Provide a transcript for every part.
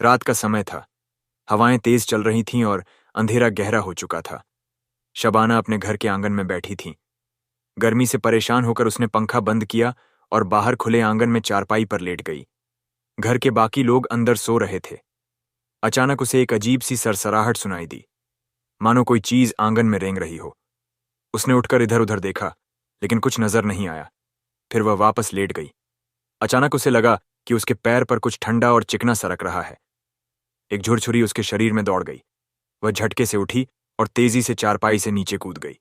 रात का समय था। हवाएं तेज चल रही थीं और अंधेरा गहरा हो चुका था। शबाना अपने घर के आंगन में बैठी थी। गर्मी से परेशान होकर उसने पंखा बंद किया और बाहर खुले आंगन में चारपाई पर लेट गई। घर के बाकी लोग अंदर सो रहे थे। अचानक उसे एक अजीब सी सरसराहट सुनाई दी, मानो कोई चीज आंगन में रेंग रही हो। उसने उठकर इधर उधर देखा, लेकिन कुछ नजर नहीं आया। फिर वह वापस लेट गई। अचानक उसे लगा कि उसके पैर पर कुछ ठंडा और चिकना सरक रहा है। एक झुरझुरी उसके शरीर में दौड़ गई। वह झटके से उठी और तेजी से चारपाई से नीचे कूद गई।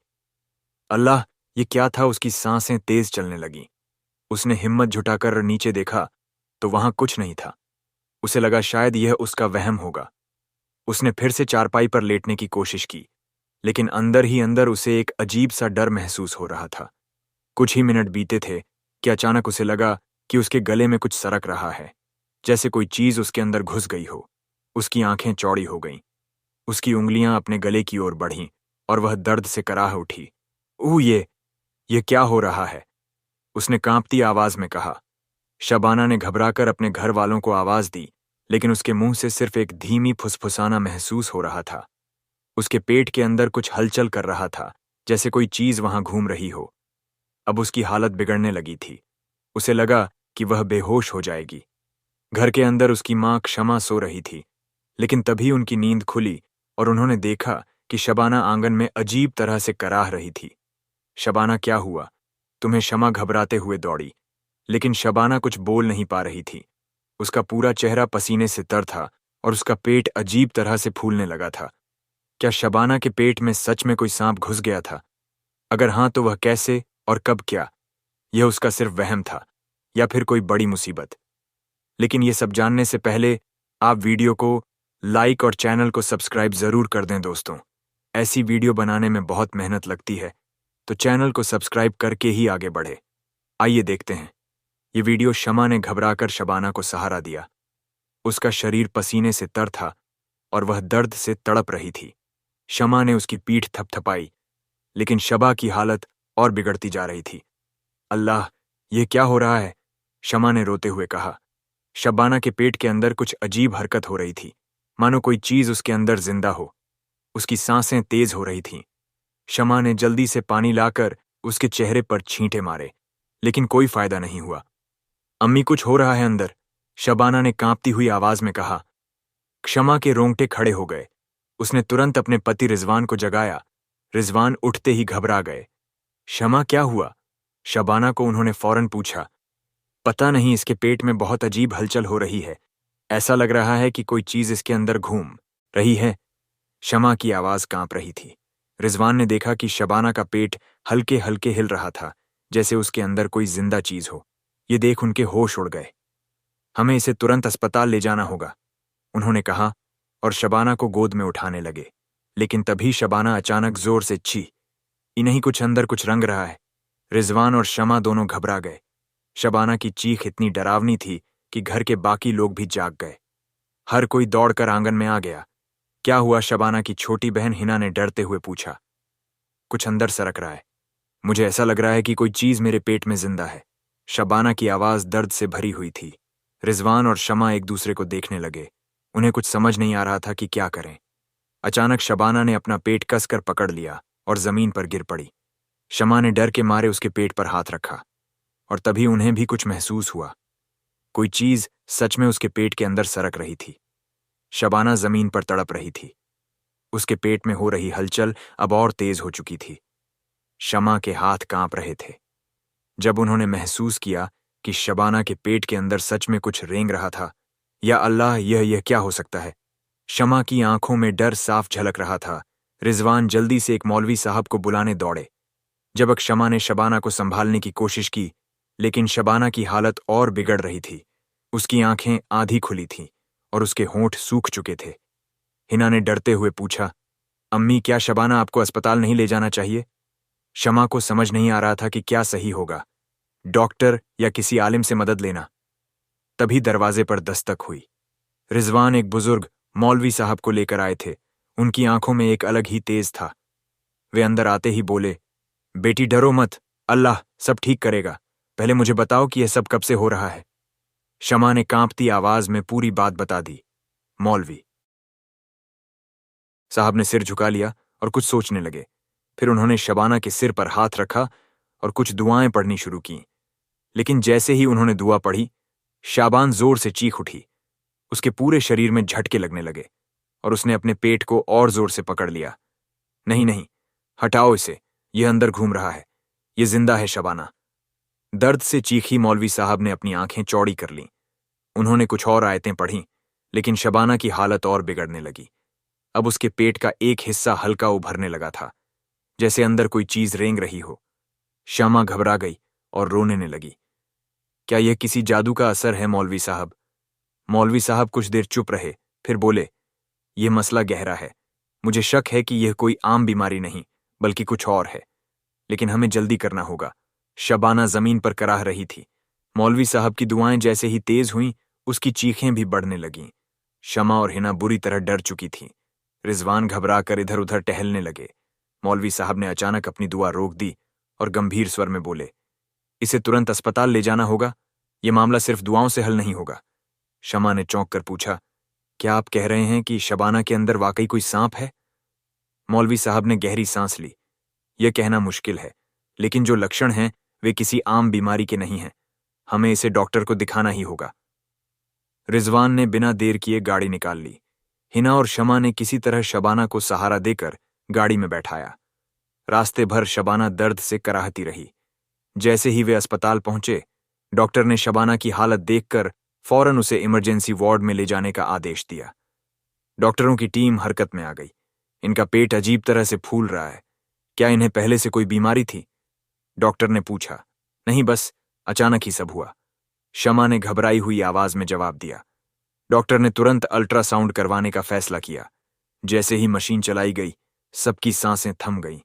अल्लाह, ये क्या था? उसकी सांसें तेज चलने लगीं। उसने हिम्मत जुटाकर नीचे देखा तो वहां कुछ नहीं था। उसे लगा शायद यह उसका वहम होगा। उसने फिर से चारपाई पर लेटने की कोशिश की, लेकिन अंदर ही अंदर उसे एक अजीब सा डर महसूस हो रहा था। कुछ ही मिनट बीते थे कि अचानक उसे लगा कि उसके गले में कुछ सरक रहा है, जैसे कोई चीज उसके अंदर घुस गई हो। उसकी आंखें चौड़ी हो गईं। उसकी उंगलियां अपने गले की ओर बढ़ीं और वह दर्द से कराह उठी। "ऊ, ये क्या हो रहा है?" उसने कांपती आवाज में कहा। शबाना ने घबराकर अपने घर वालों को आवाज दी, लेकिन उसके मुंह से सिर्फ एक धीमी फुसफुसाना महसूस हो रहा था। उसके पेट के अंदर कुछ हलचल कर रहा था, जैसे कोई चीज वहां घूम रही हो। अब उसकी हालत बिगड़ने लगी थी। उसे लगा कि वह बेहोश हो जाएगी। घर के अंदर उसकी मां क्षमा सो रही थी, लेकिन तभी उनकी नींद खुली और उन्होंने देखा कि शबाना आंगन में अजीब तरह से कराह रही थी। "शबाना, क्या हुआ?" तुम्हें क्षमा घबराते हुए दौड़ी, लेकिन शबाना कुछ बोल नहीं पा रही थी। उसका पूरा चेहरा पसीने से तर था और उसका पेट अजीब तरह से फूलने लगा था। क्या शबाना के पेट में सच में कोई सांप घुस गया था? अगर हाँ, तो वह कैसे और कब? क्या यह उसका सिर्फ वहम था या फिर कोई बड़ी मुसीबत? लेकिन ये सब जानने से पहले आप वीडियो को लाइक और चैनल को सब्सक्राइब जरूर कर दें दोस्तों। ऐसी वीडियो बनाने में बहुत मेहनत लगती है, तो चैनल को सब्सक्राइब करके ही आगे बढ़े। आइए देखते हैं। ये वीडियो शमा ने घबराकर शबाना को सहारा दिया। उसका शरीर पसीने से तर था और वह दर्द से तड़प रही थी। शमा ने उसकी पीठ थपथपाई, लेकिन शबा की हालत और बिगड़ती जा रही थी। "अल्लाह, ये क्या हो रहा है?" शमा ने रोते हुए कहा। शबाना के पेट के अंदर कुछ अजीब हरकत हो रही थी, मानो कोई चीज उसके अंदर जिंदा हो। उसकी सांसें तेज हो रही थीं। शमा ने जल्दी से पानी लाकर उसके चेहरे पर छींटे मारे, लेकिन कोई फायदा नहीं हुआ। "अम्मी, कुछ हो रहा है अंदर," शबाना ने कांपती हुई आवाज में कहा। क्षमा के रोंगटे खड़े हो गए। उसने तुरंत अपने पति रिजवान को जगाया। रिजवान उठते ही घबरा गए। "शमा, क्या हुआ?" शबाना को उन्होंने फौरन पूछा। "पता नहीं, इसके पेट में बहुत अजीब हलचल हो रही है। ऐसा लग रहा है कि कोई चीज इसके अंदर घूम रही है।" शमा की आवाज कांप रही थी। रिजवान ने देखा कि शबाना का पेट हल्के हल्के हिल रहा था, जैसे उसके अंदर कोई जिंदा चीज हो। ये देख उनके होश उड़ गए। "हमें इसे तुरंत अस्पताल ले जाना होगा," उन्होंने कहा और शबाना को गोद में उठाने लगे। लेकिन तभी शबाना अचानक जोर से "छी! इन्हीं कुछ अंदर कुछ रंग रहा है।" रिजवान और शमा दोनों घबरा गए। शबाना की चीख इतनी डरावनी थी कि घर के बाकी लोग भी जाग गए। हर कोई दौड़कर आंगन में आ गया। "क्या हुआ?" शबाना की छोटी बहन हिना ने डरते हुए पूछा। "कुछ अंदर सरक रहा है। मुझे ऐसा लग रहा है कि कोई चीज मेरे पेट में जिंदा है।" शबाना की आवाज दर्द से भरी हुई थी। रिजवान और शमा एक दूसरे को देखने लगे। उन्हें कुछ समझ नहीं आ रहा था कि क्या करें। अचानक शबाना ने अपना पेट कसकर पकड़ लिया और जमीन पर गिर पड़ी। शमा ने डर के मारे उसके पेट पर हाथ रखा और तभी उन्हें भी कुछ महसूस हुआ। कोई चीज सच में उसके पेट के अंदर सरक रही थी। शबाना जमीन पर तड़प रही थी। उसके पेट में हो रही हलचल अब और तेज हो चुकी थी। शमा के हाथ कांप रहे थे। जब उन्होंने महसूस किया कि शबाना के पेट के अंदर सच में कुछ रेंग रहा था, या अल्लाह, यह क्या हो सकता है? शमा की आंखों में डर साफ झलक रहा था। रिजवान जल्दी से एक मौलवी साहब को बुलाने दौड़े। जब शमा ने शबाना को संभालने की कोशिश की, लेकिन शबाना की हालत और बिगड़ रही थी। उसकी आंखें आधी खुली थीं और उसके होंठ सूख चुके थे। हिना ने डरते हुए पूछा, "अम्मी, क्या शबाना आपको अस्पताल नहीं ले जाना चाहिए?" शमा को समझ नहीं आ रहा था कि क्या सही होगा, डॉक्टर या किसी आलिम से मदद लेना। तभी दरवाजे पर दस्तक हुई। रिजवान एक बुजुर्ग मौलवी साहब को लेकर आए थे। उनकी आंखों में एक अलग ही तेज था। वे अंदर आते ही बोले, "बेटी, डरो मत, अल्लाह सब ठीक करेगा। पहले मुझे बताओ कि यह सब कब से हो रहा है?" शमा ने कांपती आवाज में पूरी बात बता दी। मौलवी साहब ने सिर झुका लिया और कुछ सोचने लगे। फिर उन्होंने शबाना के सिर पर हाथ रखा और कुछ दुआएं पढ़नी शुरू की। लेकिन जैसे ही उन्होंने दुआ पढ़ी, शाबान जोर से चीख उठी। उसके पूरे शरीर में झटके लगने लगे और उसने अपने पेट को और जोर से पकड़ लिया। नहीं नहीं, हटाओ इसे, यह अंदर घूम रहा है, यह जिंदा है शबाना। दर्द से चीखी मौलवी साहब ने अपनी आंखें चौड़ी कर लीं। उन्होंने कुछ और आयतें पढ़ीं, लेकिन शबाना की हालत और बिगड़ने लगी। अब उसके पेट का एक हिस्सा हल्का उभरने लगा था, जैसे अंदर कोई चीज रेंग रही हो। शमा घबरा गई और रोने लगी। क्या यह किसी जादू का असर है मौलवी साहब? मौलवी साहब कुछ देर चुप रहे, फिर बोले, यह मसला गहरा है। मुझे शक है कि यह कोई आम बीमारी नहीं, बल्कि कुछ और है। लेकिन हमें जल्दी करना होगा। शबाना जमीन पर कराह रही थी। मौलवी साहब की दुआएं जैसे ही तेज हुईं, उसकी चीखें भी बढ़ने लगीं। शमा और हिना बुरी तरह डर चुकी थीं। रिजवान घबरा कर इधर उधर टहलने लगे। मौलवी साहब ने अचानक अपनी दुआ रोक दी और गंभीर स्वर में बोले, इसे तुरंत अस्पताल ले जाना होगा। यह मामला सिर्फ दुआओं से हल नहीं होगा। शमा ने चौंक कर पूछा, क्या आप कह रहे हैं कि शबाना के अंदर वाकई कोई सांप है? मौलवी साहब ने गहरी सांस ली। यह कहना मुश्किल है, लेकिन जो लक्षण हैं वे किसी आम बीमारी के नहीं हैं। हमें इसे डॉक्टर को दिखाना ही होगा। रिजवान ने बिना देर किए गाड़ी निकाल ली। हिना और शमा ने किसी तरह शबाना को सहारा देकर गाड़ी में बैठाया। रास्ते भर शबाना दर्द से कराहती रही। जैसे ही वे अस्पताल पहुंचे, डॉक्टर ने शबाना की हालत देखकर फौरन उसे इमरजेंसी वार्ड में ले जाने का आदेश दिया। डॉक्टरों की टीम हरकत में आ गई। इनका पेट अजीब तरह से फूल रहा है। क्या इन्हें पहले से कोई बीमारी थी? डॉक्टर ने पूछा। नहीं, बस अचानक ही सब हुआ, शमा ने घबराई हुई आवाज में जवाब दिया। डॉक्टर ने तुरंत अल्ट्रासाउंड करवाने का फैसला किया। जैसे ही मशीन चलाई गई, सबकी सांसें थम गईं।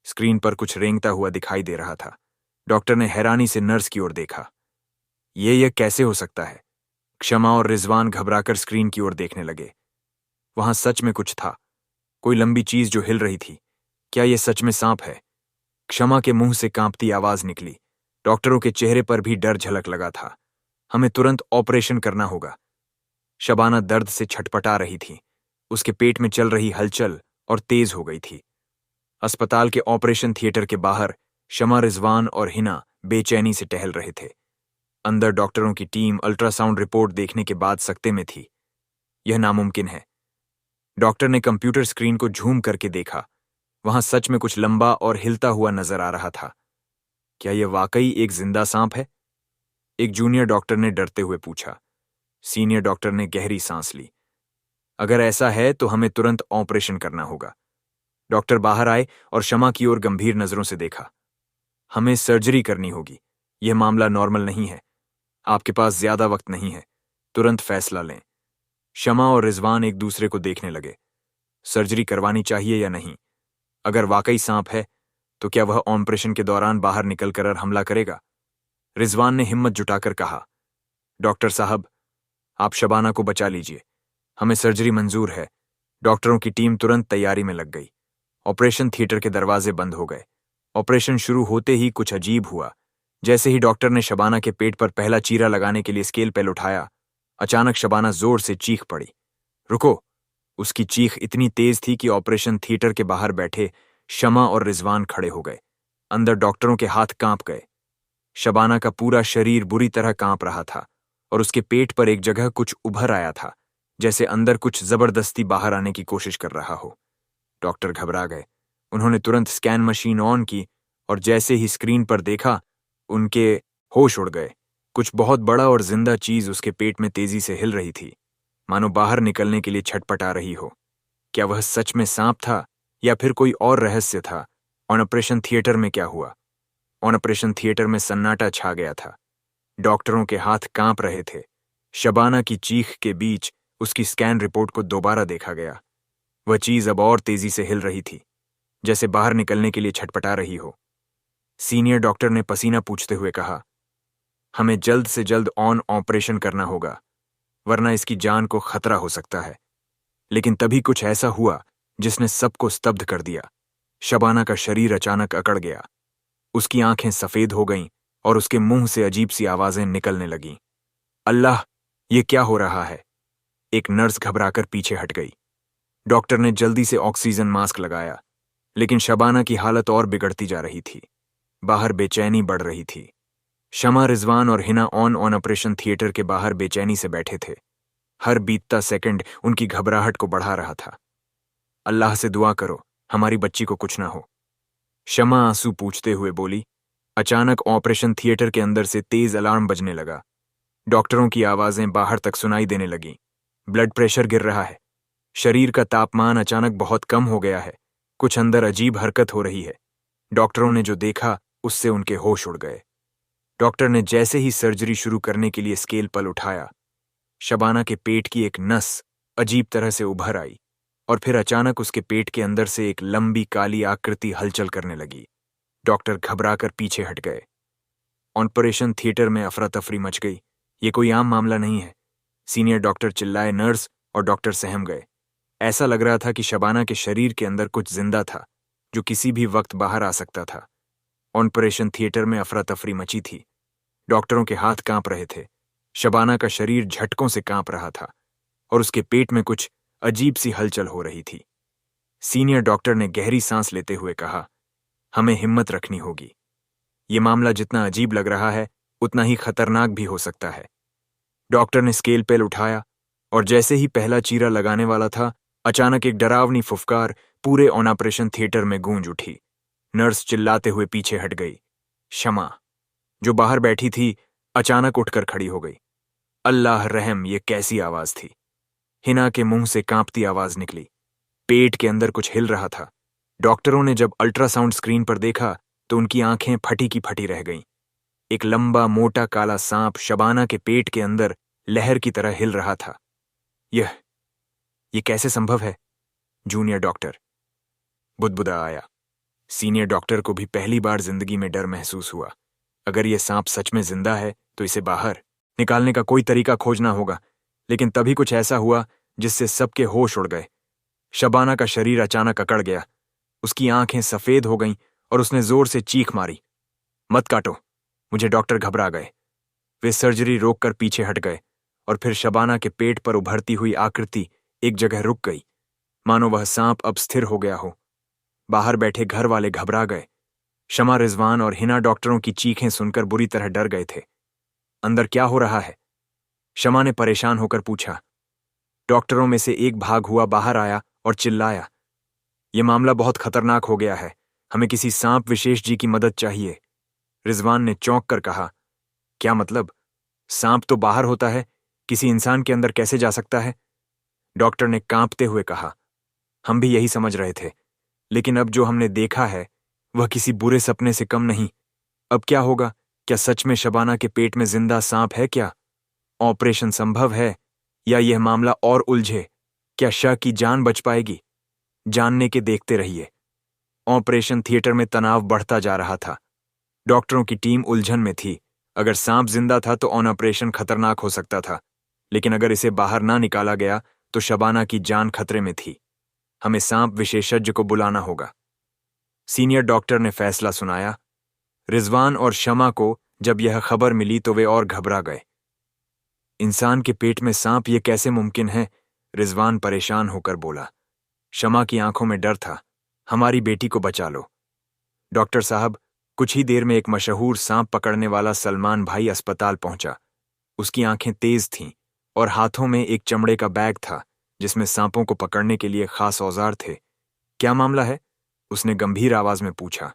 स्क्रीन पर कुछ रेंगता हुआ दिखाई दे रहा था। डॉक्टर ने हैरानी से नर्स की ओर देखा। यह कैसे हो सकता है? क्षमा और रिजवान घबराकर स्क्रीन की ओर देखने लगे। वहां सच में कुछ था, कोई लंबी चीज जो हिल रही थी। क्या यह सच में सांप है? क्षमा के मुंह से कांपती आवाज निकली। डॉक्टरों के चेहरे पर भी डर झलक लगा था। हमें तुरंत ऑपरेशन करना होगा। शबाना दर्द से छटपटा रही थी। उसके पेट में चल रही हलचल और तेज हो गई थी। अस्पताल के ऑपरेशन थिएटर के बाहर शमा, रिजवान और हिना बेचैनी से टहल रहे थे। अंदर डॉक्टरों की टीम अल्ट्रासाउंड रिपोर्ट देखने के बाद सकते में थी। यह नामुमकिन है। डॉक्टर ने कंप्यूटर स्क्रीन को झूम करके देखा। वहां सच में कुछ लंबा और हिलता हुआ नजर आ रहा था। क्या यह वाकई एक जिंदा सांप है? एक जूनियर डॉक्टर ने डरते हुए पूछा। सीनियर डॉक्टर ने गहरी सांस ली। अगर ऐसा है तो हमें तुरंत ऑपरेशन करना होगा। डॉक्टर बाहर आए और शमा की ओर गंभीर नजरों से देखा। हमें सर्जरी करनी होगी। यह मामला नॉर्मल नहीं है। आपके पास ज्यादा वक्त नहीं है, तुरंत फैसला लें। शमा और रिजवान एक दूसरे को देखने लगे। सर्जरी करवानी चाहिए या नहीं? अगर वाकई सांप है तो क्या वह ऑपरेशन के दौरान बाहर निकलकर हमला करेगा? रिजवान ने हिम्मत जुटाकर कहा, डॉक्टर साहब, आप शबाना को बचा लीजिए। हमें सर्जरी मंजूर है। डॉक्टरों की टीम तुरंत तैयारी में लग गई। ऑपरेशन थिएटर के दरवाजे बंद हो गए। ऑपरेशन शुरू होते ही कुछ अजीब हुआ। जैसे ही डॉक्टर ने शबाना के पेट पर पहला चीरा लगाने के लिए स्केलपेल उठाया, अचानक शबाना जोर से चीख पड़ी। रुको! उसकी चीख इतनी तेज थी कि ऑपरेशन थिएटर के बाहर बैठे शमा और रिजवान खड़े हो गए। अंदर डॉक्टरों के हाथ कांप गए। शबाना का पूरा शरीर बुरी तरह कांप रहा था और उसके पेट पर एक जगह कुछ उभर आया था, जैसे अंदर कुछ जबरदस्ती बाहर आने की कोशिश कर रहा हो। डॉक्टर घबरा गए। उन्होंने तुरंत स्कैन मशीन ऑन की और जैसे ही स्क्रीन पर देखा, उनके होश उड़ गए। कुछ बहुत बड़ा और जिंदा चीज उसके पेट में तेजी से हिल रही थी, मानो बाहर निकलने के लिए छटपटा रही हो। क्या वह सच में सांप था या फिर कोई और रहस्य था? ऑपरेशन थिएटर में क्या हुआ? ऑपरेशन थिएटर में सन्नाटा छा गया था। डॉक्टरों के हाथ कांप रहे थे। शबाना की चीख के बीच उसकी स्कैन रिपोर्ट को दोबारा देखा गया। वह चीज अब और तेजी से हिल रही थी, जैसे बाहर निकलने के लिए छटपटा रही हो। सीनियर डॉक्टर ने पसीना पूछते हुए कहा, हमें जल्द से जल्द ऑपरेशन करना होगा, वरना इसकी जान को खतरा हो सकता है। लेकिन तभी कुछ ऐसा हुआ जिसने सबको स्तब्ध कर दिया। शबाना का शरीर अचानक अकड़ गया। उसकी आंखें सफेद हो गईं और उसके मुंह से अजीब सी आवाजें निकलने लगीं। अल्लाह, ये क्या हो रहा है? एक नर्स घबराकर पीछे हट गई। डॉक्टर ने जल्दी से ऑक्सीजन मास्क लगाया, लेकिन शबाना की हालत और बिगड़ती जा रही थी। बाहर बेचैनी बढ़ रही थी। शमा, रिजवान और हिना ऑन ऑपरेशन थिएटर के बाहर बेचैनी से बैठे थे। हर बीतता सेकंड उनकी घबराहट को बढ़ा रहा था। अल्लाह से दुआ करो हमारी बच्ची को कुछ ना हो, शमा आंसू पूछते हुए बोली। अचानक ऑपरेशन थिएटर के अंदर से तेज अलार्म बजने लगा। डॉक्टरों की आवाजें बाहर तक सुनाई देने लगीं। ब्लड प्रेशर गिर रहा है, शरीर का तापमान अचानक बहुत कम हो गया है, कुछ अंदर अजीब हरकत हो रही है। डॉक्टरों ने जो देखा उससे उनके होश उड़ गए। डॉक्टर ने जैसे ही सर्जरी शुरू करने के लिए स्केलपल उठाया, शबाना के पेट की एक नस अजीब तरह से उभर आई और फिर अचानक उसके पेट के अंदर से एक लंबी काली आकृति हलचल करने लगी। डॉक्टर घबराकर पीछे हट गए। ऑपरेशन थिएटर में अफरा तफरी मच गई। ये कोई आम मामला नहीं है। सीनियर डॉक्टर चिल्लाए, नर्स और डॉक्टर सहम गए। ऐसा लग रहा था कि शबाना के शरीर के अंदर कुछ जिंदा था जो किसी भी वक्त बाहर आ सकता था। ऑपरेशन थिएटर में अफरा तफरी मची थी। डॉक्टरों के हाथ कांप रहे थे। शबाना का शरीर झटकों से कांप रहा था और उसके पेट में कुछ अजीब सी हलचल हो रही थी। सीनियर डॉक्टर ने गहरी सांस लेते हुए कहा, हमें हिम्मत रखनी होगी। ये मामला जितना अजीब लग रहा है उतना ही खतरनाक भी हो सकता है। डॉक्टर ने स्केलपेल उठाया और जैसे ही पहला चीरा लगाने वाला था, अचानक एक डरावनी फुफकार पूरे ऑपरेशन थिएटर में गूंज उठी। नर्स चिल्लाते हुए पीछे हट गई। शमा, जो बाहर बैठी थी, अचानक उठकर खड़ी हो गई। अल्लाह रहम, ये कैसी आवाज थी। हिना के मुंह से कांपती आवाज निकली। पेट के अंदर कुछ हिल रहा था। डॉक्टरों ने जब अल्ट्रासाउंड स्क्रीन पर देखा तो उनकी आंखें फटी की फटी रह गईं। एक लंबा मोटा काला सांप शबाना के पेट के अंदर लहर की तरह हिल रहा था। ये कैसे संभव है? जूनियर डॉक्टर बुदबुदा आया। सीनियर डॉक्टर को भी पहली बार जिंदगी में डर महसूस हुआ। अगर यह सांप सच में जिंदा है तो इसे बाहर निकालने का कोई तरीका खोजना होगा। लेकिन तभी कुछ ऐसा हुआ जिससे सबके होश उड़ गए। शबाना का शरीर अचानक अकड़ गया। उसकी आंखें सफेद हो गईं और उसने जोर से चीख मारी, मत काटो। मुझे डॉक्टर घबरा गए। वे सर्जरी रोककर पीछे हट गए और फिर शबाना के पेट पर उभरती हुई आकृति एक जगह रुक गई, मानो वह सांप अब स्थिर हो गया हो। बाहर बैठे घर वाले घबरा गए। शमा, रिजवान और हिना डॉक्टरों की चीखें सुनकर बुरी तरह डर गए थे। अंदर क्या हो रहा है? शमा ने परेशान होकर पूछा। डॉक्टरों में से एक भाग हुआ बाहर आया और चिल्लाया, यह मामला बहुत खतरनाक हो गया है, हमें किसी सांप विशेष जी की मदद चाहिए। रिजवान ने चौंक कर कहा, क्या मतलब? सांप तो बाहर होता है, किसी इंसान के अंदर कैसे जा सकता है? डॉक्टर ने कांपते हुए कहा, हम भी यही समझ रहे थे, लेकिन अब जो हमने देखा है वह किसी बुरे सपने से कम नहीं। अब क्या होगा? क्या सच में शबाना के पेट में जिंदा सांप है? क्या ऑपरेशन संभव है या यह मामला और उलझे? क्या शाह की जान बच पाएगी? जानने के देखते रहिए। ऑपरेशन थिएटर में तनाव बढ़ता जा रहा था। डॉक्टरों की टीम उलझन में थी। अगर सांप जिंदा था तो ऑपरेशन खतरनाक हो सकता था, लेकिन अगर इसे बाहर ना निकाला गया तो शबाना की जान खतरे में थी। हमें सांप विशेषज्ञ को बुलाना होगा। सीनियर डॉक्टर ने फैसला सुनाया। रिजवान और शमा को जब यह खबर मिली तो वे और घबरा गए। इंसान के पेट में सांप, ये कैसे मुमकिन है? रिजवान परेशान होकर बोला। शमा की आंखों में डर था। हमारी बेटी को बचा लो। डॉक्टर साहब, कुछ ही देर में एक मशहूर सांप पकड़ने वाला सलमान भाई अस्पताल पहुंचा। उसकी आंखें तेज थीं और हाथों में एक चमड़े का बैग था जिसमें सांपों को पकड़ने के लिए खास औजार थे। क्या मामला है? उसने गंभीर आवाज में पूछा।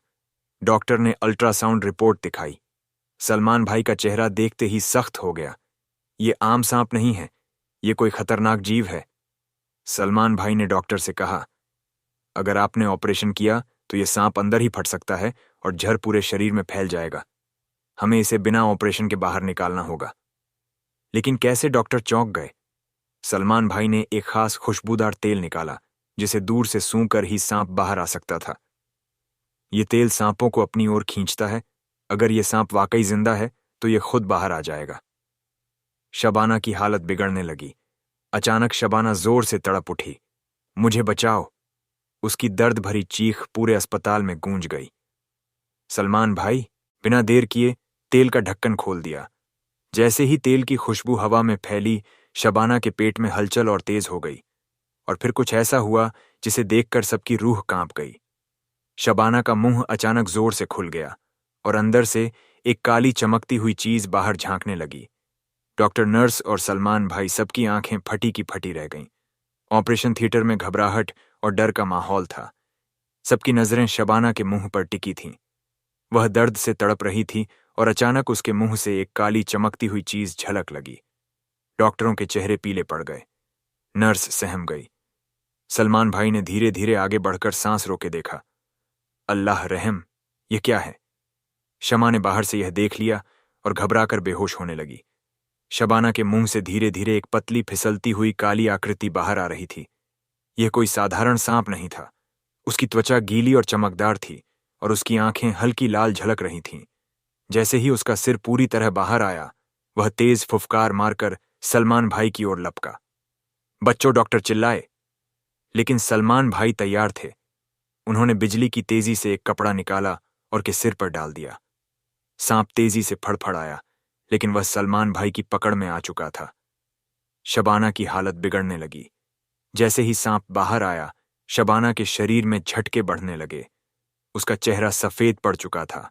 डॉक्टर ने अल्ट्रासाउंड रिपोर्ट दिखाई। सलमान भाई का चेहरा देखते ही सख्त हो गया। ये आम सांप नहीं है, ये कोई खतरनाक जीव है। सलमान भाई ने डॉक्टर से कहा, अगर आपने ऑपरेशन किया तो ये सांप अंदर ही फट सकता है और जहर पूरे शरीर में फैल जाएगा। हमें इसे बिना ऑपरेशन के बाहर निकालना होगा। लेकिन कैसे? डॉक्टर चौंक गए। सलमान भाई ने एक खास खुशबूदार तेल निकाला जिसे दूर से सूंघकर ही सांप बाहर आ सकता था। ये तेल सांपों को अपनी ओर खींचता है। अगर ये सांप वाकई जिंदा है तो ये खुद बाहर आ जाएगा। शबाना की हालत बिगड़ने लगी। अचानक शबाना जोर से तड़प उठी, मुझे बचाओ। उसकी दर्द भरी चीख पूरे अस्पताल में गूंज गई। सलमान भाई बिना देर किए तेल का ढक्कन खोल दिया। जैसे ही तेल की खुशबू हवा में फैली, शबाना के पेट में हलचल और तेज हो गई, और फिर कुछ ऐसा हुआ जिसे देखकर सबकी रूह कांप गई। शबाना का मुंह अचानक जोर से खुल गया और अंदर से एक काली चमकती हुई चीज बाहर झांकने लगी। डॉक्टर, नर्स और सलमान भाई सबकी आंखें फटी की फटी रह गईं। ऑपरेशन थिएटर में घबराहट और डर का माहौल था। सबकी नजरें शबाना के मुंह पर टिकी थीं। वह दर्द से तड़प रही थी और अचानक उसके मुंह से एक काली चमकती हुई चीज झलक लगी। डॉक्टरों के चेहरे पीले पड़ गए। नर्स सहम गई। सलमान भाई ने धीरे धीरे आगे बढ़कर सांस रोके देखा। अल्लाह रहम, ये क्या है? शमा ने बाहर से यह देख लिया और घबराकर बेहोश होने लगी। शबाना के मुंह से धीरे धीरे एक पतली फिसलती हुई काली आकृति बाहर आ रही थी। यह कोई साधारण सांप नहीं था। उसकी त्वचा गीली और चमकदार थी और उसकी आंखें हल्की लाल झलक रही थीं। जैसे ही उसका सिर पूरी तरह बाहर आया, वह तेज फुफकार मारकर सलमान भाई की ओर लपका। बच्चों, डॉक्टर चिल्लाए, लेकिन सलमान भाई तैयार थे। उन्होंने बिजली की तेजी से एक कपड़ा निकाला और के सिर पर डाल दिया। सांप तेजी से फड़फड़ाया, लेकिन वह सलमान भाई की पकड़ में आ चुका था। शबाना की हालत बिगड़ने लगी। जैसे ही सांप बाहर आया, शबाना के शरीर में झटके बढ़ने लगे। उसका चेहरा सफेद पड़ चुका था।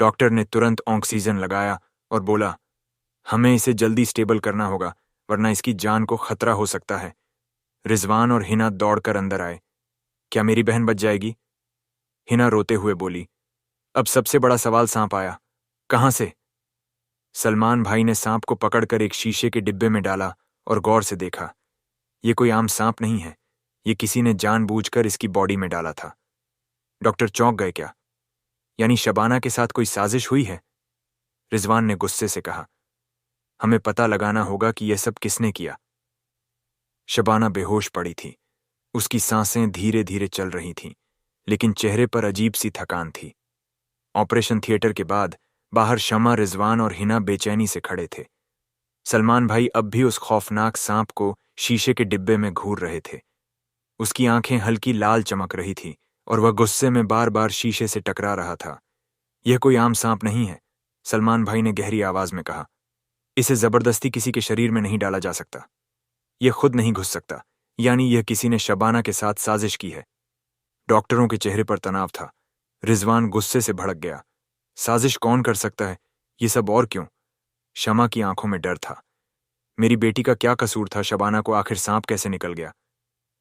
डॉक्टर ने तुरंत ऑक्सीजन लगाया और बोला, हमें इसे जल्दी स्टेबल करना होगा, वरना इसकी जान को खतरा हो सकता है। रिजवान और हिना दौड़कर अंदर आए। क्या मेरी बहन बच जाएगी? हिना रोते हुए बोली, अब सबसे बड़ा सवाल सांप आया, कहां से? सलमान भाई ने सांप को पकड़कर एक शीशे के डिब्बे में डाला और गौर से देखा। यह कोई आम सांप नहीं है, ये किसी ने जानबूझकर इसकी बॉडी में डाला था। डॉक्टर चौंक गए। क्या यानी शबाना के साथ कोई साजिश हुई है? रिजवान ने गुस्से से कहा, हमें पता लगाना होगा कि यह सब किसने किया। शबाना बेहोश पड़ी थी। उसकी सांसें धीरे धीरे चल रही थीं, लेकिन चेहरे पर अजीब सी थकान थी। ऑपरेशन थिएटर के बाद बाहर शमा, रिजवान और हिना बेचैनी से खड़े थे। सलमान भाई अब भी उस खौफनाक सांप को शीशे के डिब्बे में घूर रहे थे। उसकी आंखें हल्की लाल चमक रही थी और वह गुस्से में बार बार शीशे से टकरा रहा था। यह कोई आम सांप नहीं है, सलमान भाई ने गहरी आवाज में कहा। इसे जबरदस्ती किसी के शरीर में नहीं डाला जा सकता। यह खुद नहीं घुस सकता, यानी यह किसी ने शबाना के साथ साजिश की है। डॉक्टरों के चेहरे पर तनाव था। रिजवान गुस्से से भड़क गया। साजिश कौन कर सकता है? ये सब और क्यों? शमा की आंखों में डर था। मेरी बेटी का क्या कसूर था? शबाना को आखिर सांप कैसे निकल गया?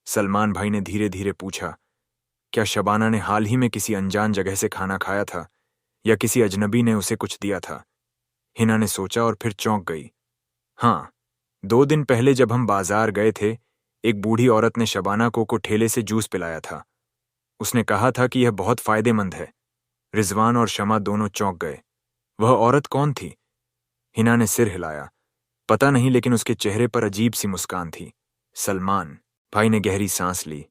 सलमान भाई ने धीरे धीरे पूछा, क्या शबाना ने हाल ही में किसी अनजान जगह से खाना खाया था या किसी अजनबी ने उसे कुछ दिया था? हिना ने सोचा और फिर चौंक गई। हाँ, 2 दिन पहले जब हम बाजार गए थे, एक बूढ़ी औरत ने शबाना को ठेले से जूस पिलाया था। उसने कहा था कि यह बहुत फायदेमंद है। रिजवान और शमा दोनों चौंक गए। वह औरत कौन थी? हिना ने सिर हिलाया। पता नहीं, लेकिन उसके चेहरे पर अजीब सी मुस्कान थी। सलमान भाई ने गहरी सांस ली।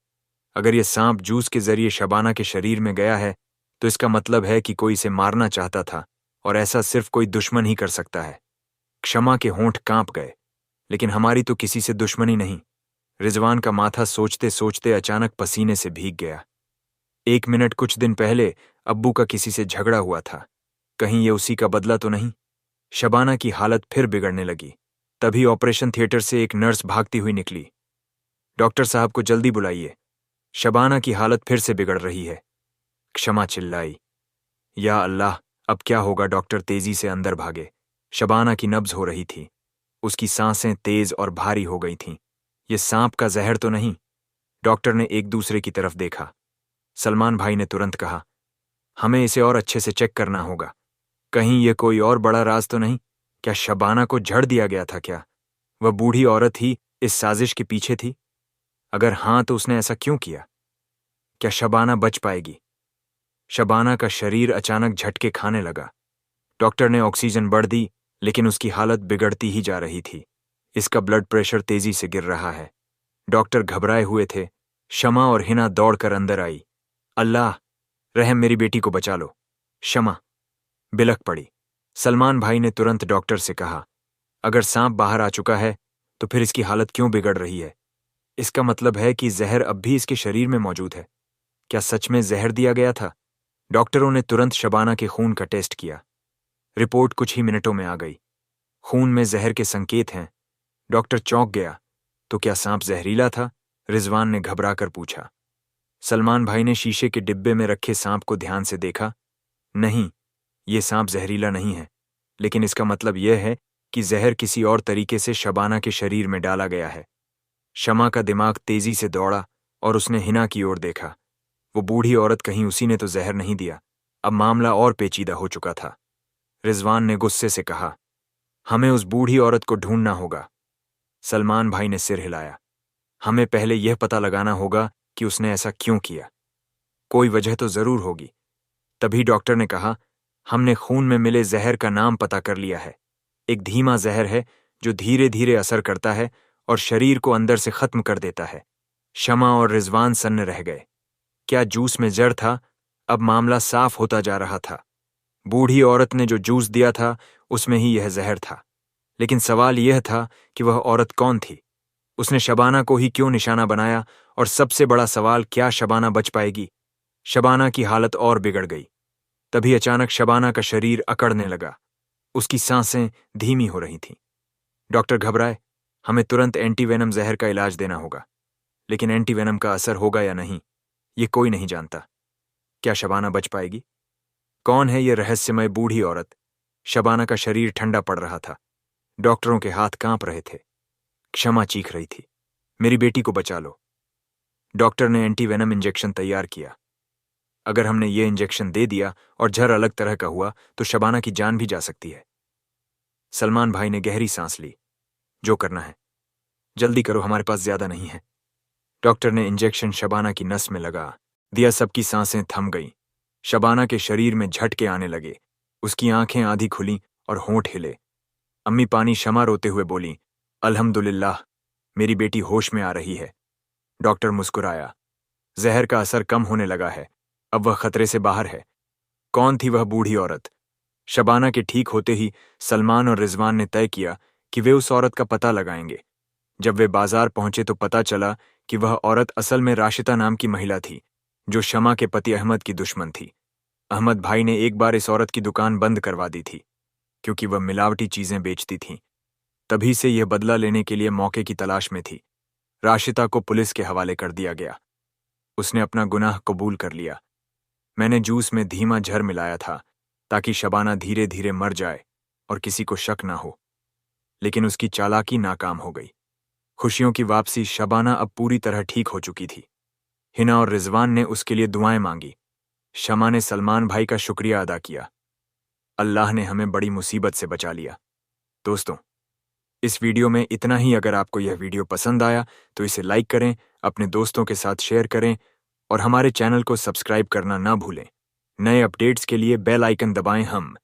अगर यह सांप जूस के जरिए शबाना के शरीर में गया है, तो इसका मतलब है कि कोई इसे मारना चाहता था, और ऐसा सिर्फ कोई दुश्मन ही कर सकता है। क्षमा के होंठ कांप गए। लेकिन हमारी तो किसी से दुश्मनी नहीं। रिजवान का माथा सोचते सोचते अचानक पसीने से भीग गया। 1 मिनट कुछ दिन पहले अब्बू का किसी से झगड़ा हुआ था। कहीं ये उसी का बदला तो नहीं? शबाना की हालत फिर बिगड़ने लगी। तभी ऑपरेशन थिएटर से एक नर्स भागती हुई निकली। डॉक्टर साहब को जल्दी बुलाइए, शबाना की हालत फिर से बिगड़ रही है। क्षमा चिल्लाई। या अल्लाह, अब क्या होगा? डॉक्टर तेजी से अंदर भागे। शबाना की नब्ज हो रही थी। उसकी सांसें तेज और भारी हो गई थीं। ये सांप का जहर तो नहीं? डॉक्टर ने एक दूसरे की तरफ देखा। सलमान भाई ने तुरंत कहा, हमें इसे और अच्छे से चेक करना होगा। कहीं यह कोई और बड़ा राज तो नहीं? क्या शबाना को झड़ दिया गया था? क्या वह बूढ़ी औरत ही इस साजिश के पीछे थी? अगर हां, तो उसने ऐसा क्यों किया? क्या शबाना बच पाएगी? शबाना का शरीर अचानक झटके खाने लगा। डॉक्टर ने ऑक्सीजन बढ़ दी, लेकिन उसकी हालत बिगड़ती ही जा रही थी। इसका ब्लड प्रेशर तेजी से गिर रहा है। डॉक्टर घबराए हुए थे। शमा और हिना दौड़कर अंदर आई। अल्लाह रहम, मेरी बेटी को बचा लो। शमा बिलख पड़ी। सलमान भाई ने तुरंत डॉक्टर से कहा, अगर सांप बाहर आ चुका है, तो फिर इसकी हालत क्यों बिगड़ रही है? इसका मतलब है कि जहर अब भी इसके शरीर में मौजूद है। क्या सच में जहर दिया गया था? डॉक्टरों ने तुरंत शबाना के खून का टेस्ट किया। रिपोर्ट कुछ ही मिनटों में आ गई। खून में जहर के संकेत हैं, डॉक्टर चौंक गया। तो क्या सांप जहरीला था? रिजवान ने घबराकर पूछा। सलमान भाई ने शीशे के डिब्बे में रखे सांप को ध्यान से देखा। नहीं, ये सांप जहरीला नहीं है, लेकिन इसका मतलब यह है कि जहर किसी और तरीके से शबाना के शरीर में डाला गया है। शमा का दिमाग तेजी से दौड़ा और उसने हिना की ओर देखा। वो बूढ़ी औरत, कहीं उसी ने तो जहर नहीं दिया? अब मामला और पेचीदा हो चुका था। रिजवान ने गुस्से से कहा, हमें उस बूढ़ी औरत को ढूंढना होगा। सलमान भाई ने सिर हिलाया। हमें पहले यह पता लगाना होगा कि उसने ऐसा क्यों किया। कोई वजह तो जरूर होगी। तभी डॉक्टर ने कहा, हमने खून में मिले जहर का नाम पता कर लिया है। एक धीमा जहर है जो धीरे धीरे असर करता है और शरीर को अंदर से खत्म कर देता है। शमा और रिजवान सन्न रह गए। क्या जूस में जड़ था? अब मामला साफ होता जा रहा था। बूढ़ी औरत ने जो जूस दिया था उसमें ही यह जहर था। लेकिन सवाल यह था कि वह औरत कौन थी? उसने शबाना को ही क्यों निशाना बनाया? और सबसे बड़ा सवाल, क्या शबाना बच पाएगी? शबाना की हालत और बिगड़ गई। तभी अचानक शबाना का शरीर अकड़ने लगा। उसकी सांसें धीमी हो रही थीं। डॉक्टर घबराए। हमें तुरंत एंटीवेनम जहर का इलाज देना होगा। लेकिन एंटीवेनम का असर होगा या नहीं, ये कोई नहीं जानता। क्या शबाना बच पाएगी? कौन है ये रहस्यमय बूढ़ी औरत? शबाना का शरीर ठंडा पड़ रहा था। डॉक्टरों के हाथ कांप रहे थे। क्षमा चीख रही थी, मेरी बेटी को बचा लो। डॉक्टर ने एंटीवेनम इंजेक्शन तैयार किया। अगर हमने ये इंजेक्शन दे दिया और जहर अलग तरह का हुआ तो शबाना की जान भी जा सकती है। सलमान भाई ने गहरी सांस ली। जो करना है जल्दी करो, हमारे पास ज्यादा नहीं है। डॉक्टर ने इंजेक्शन शबाना की नस में लगा दिया। सबकी सांसें थम गईं। शबाना के शरीर में झटके आने लगे। उसकी आंखें आधी खुलीं और होंठ हिले। अम्मी पानी शमा रोते हुए बोली, अल्हम्दुलिल्लाह, मेरी बेटी होश में आ रही है। डॉक्टर मुस्कुराया। जहर का असर कम होने लगा है। अब वह खतरे से बाहर है। कौन थी वह बूढ़ी औरत? शबाना के ठीक होते ही सलमान और रिजवान ने तय किया कि वे उस औरत का पता लगाएंगे। जब वे बाजार पहुंचे तो पता चला कि वह औरत असल में राशिता नाम की महिला थी, जो शमा के पति अहमद की दुश्मन थी। अहमद भाई ने एक बार इस औरत की दुकान बंद करवा दी थी, क्योंकि वह मिलावटी चीजें बेचती थी। तभी से यह बदला लेने के लिए मौके की तलाश में थी। राशिता को पुलिस के हवाले कर दिया गया। उसने अपना गुनाह कबूल कर लिया। मैंने जूस में धीमा जहर मिलाया था ताकि शबाना धीरे धीरे मर जाए और किसी को शक ना हो। लेकिन उसकी चालाकी नाकाम हो गई। खुशियों की वापसी। शबाना अब पूरी तरह ठीक हो चुकी थी। हिना और रिजवान ने उसके लिए दुआएं मांगी। शमा ने सलमान भाई का शुक्रिया अदा किया। अल्लाह ने हमें बड़ी मुसीबत से बचा लिया। दोस्तों, इस वीडियो में इतना ही। अगर आपको यह वीडियो पसंद आया तो इसे लाइक करें, अपने दोस्तों के साथ शेयर करें और हमारे चैनल को सब्सक्राइब करना ना भूलें। नए अपडेट्स के लिए बेल आइकन दबाएं। हम